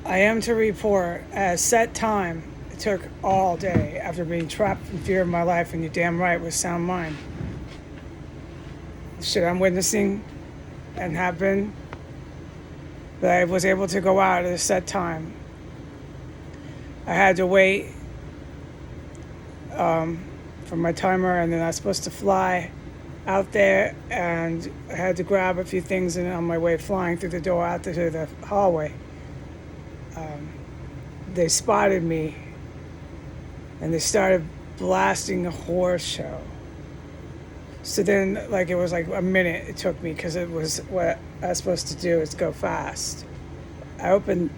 I am to report at a set time. It took all day after being trapped in fear of my life, and you're damn right with sound mind. The shit I'm witnessing and have been, but I was able to go out at a set time. I had to wait for my timer, and then I was supposed to fly out there, and I had to grab a few things, and on my way flying through the door out to the hallway, they spotted me, and they started blasting a horse show. So then, like, it was like a minute it took me, because it was what I was supposed to do is go fast. I opened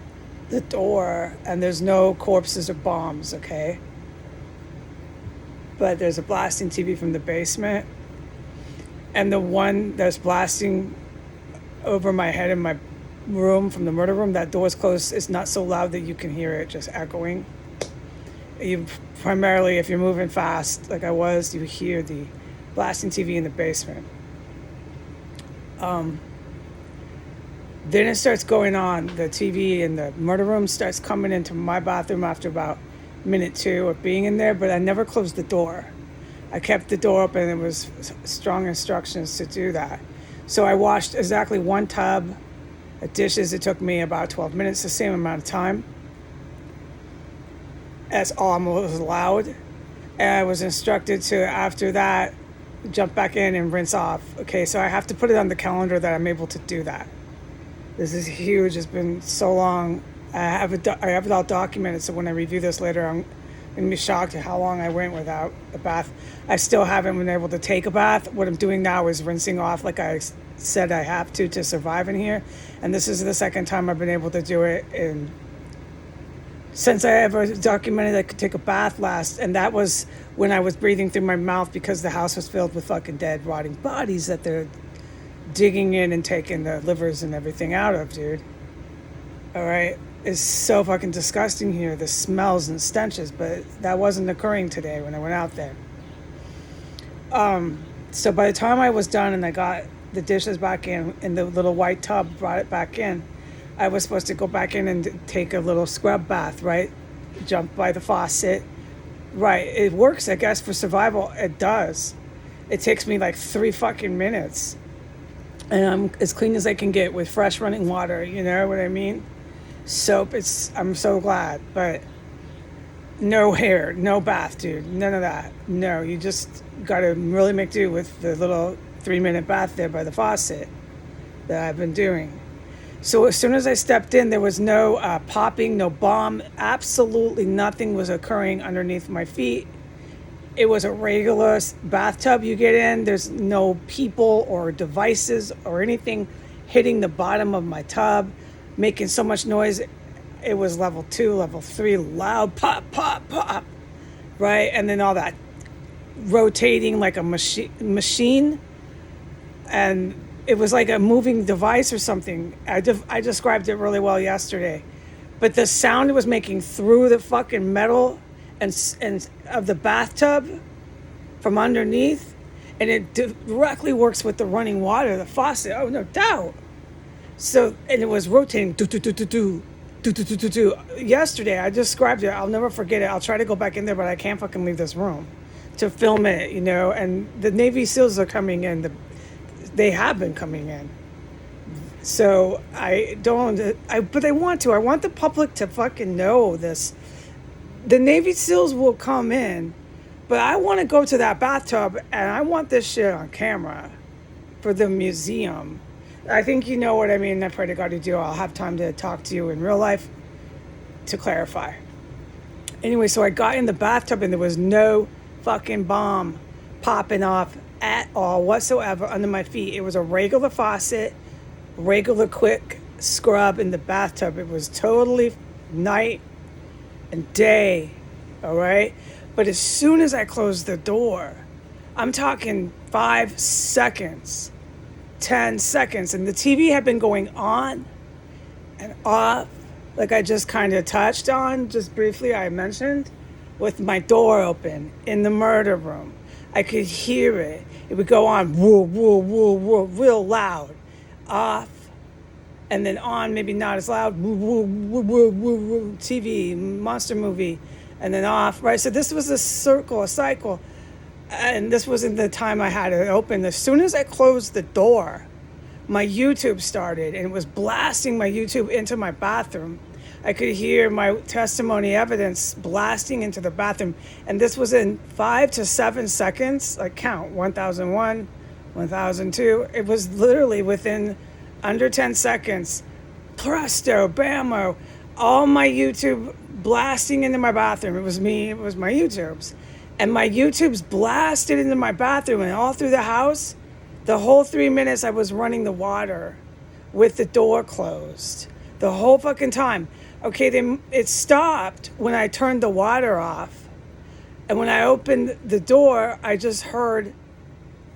the door, and there's no corpses or bombs, okay? But there's a blasting TV from the basement, and the one that's blasting over my head in my room from the murder room, that door's closed. It's not so loud that you can hear it just echoing. You primarily, if you're moving fast like I was, you hear the blasting TV in the basement. Then it starts going on. The TV in the murder room starts coming into my bathroom after about minute 2 of being in there, but I never closed the door. I kept the door open. It was strong instructions to do that. So I washed exactly one tub of dishes. It took me about 12 minutes, the same amount of time. That's all I was allowed. And I was instructed to, after that, jump back in and rinse off. Okay, so I have to put it on the calendar that I'm able to do that. This is huge. It's been so long. I have it all documented, so when I review this later, I'm going to be shocked at how long I went without a bath. I still haven't been able to take a bath. What I'm doing now is rinsing off like I said I have to survive in here. And this is the second time I've been able to do it since I ever documented I could take a bath last. And that was when I was breathing through my mouth, because the house was filled with fucking dead, rotting bodies that they're digging in and taking the livers and everything out of, dude. All right? It's so fucking disgusting here, the smells and stenches, but that wasn't occurring today when I went out there. So by the time I was done and I got the dishes back in the little white tub, brought it back in, I was supposed to go back in and take a little scrub bath, right? Jump by the faucet. Right, it works, I guess, for survival. It does. It takes me like 3 fucking minutes. And I'm as clean as I can get with fresh running water, you know what I mean? Soap, I'm so glad, but no hair, no bath, dude, none of that. No, you just gotta really make do with the little 3-minute bath there by the faucet that I've been doing. So as soon as I stepped in, there was no popping, no bomb, absolutely nothing was occurring underneath my feet. It was a regular bathtub you get in. There's no people or devices or anything hitting the bottom of my tub, making so much noise. It was level 2, level 3, loud pop, pop, pop, right? And then all that rotating like a machine. And it was like a moving device or something. I described it really well yesterday. But the sound it was making through the fucking metal and of the bathtub from underneath, and it directly works with the running water, the faucet. Oh, no doubt. So, and it was rotating. Yesterday, I described it. I'll never forget it. I'll try to go back in there, but I can't fucking leave this room to film it, you know. And the Navy SEALs are coming in. They have been coming in. So but I want to. I want the public to fucking know this. The Navy SEALs will come in, but I want to go to that bathtub, and I want this shit on camera for the museum. I think you know what I mean. I pray to God you do. I'll have time to talk to you in real life to clarify. Anyway, so I got in the bathtub, and there was no fucking bomb popping off at all whatsoever under my feet. It was a regular faucet, regular quick scrub in the bathtub. It was totally night and day, all right? But as soon as I closed the door, I'm talking 5 seconds, 10 seconds, and the TV had been going on and off, like I just kind of touched on, just briefly I mentioned, with my door open in the murder room. I could hear it. It would go on, whoa, whoa, whoa, whoa, real loud, off, and then on, maybe not as loud, woo, woo, woo, woo, woo, woo, TV, monster movie, and then off, right? So this was a circle, a cycle, and this wasn't the time I had it open. As soon as I closed the door, my YouTube started, and it was blasting my YouTube into my bathroom. I could hear my testimony evidence blasting into the bathroom, and this was in 5 to 7 seconds. Like count 1001, 1002. It was literally within under 10 seconds. Presto, bammo, all my YouTube blasting into my bathroom. It was me, it was my YouTubes. And my YouTubes blasted into my bathroom and all through the house. The whole 3 minutes I was running the water with the door closed. The whole fucking time. Okay, then it stopped when I turned the water off. And when I opened the door, I just heard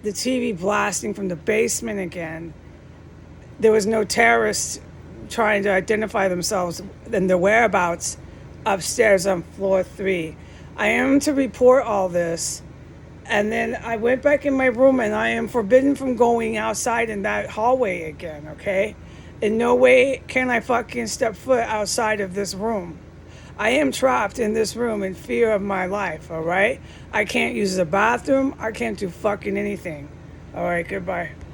the TV blasting from the basement again. There was no terrorists trying to identify themselves and their whereabouts upstairs on floor 3. I am to report all this. And then I went back in my room, and I am forbidden from going outside in that hallway again, okay? In no way can I fucking step foot outside of this room. I am trapped in this room in fear of my life, all right? I can't use the bathroom. I can't do fucking anything. All right, goodbye.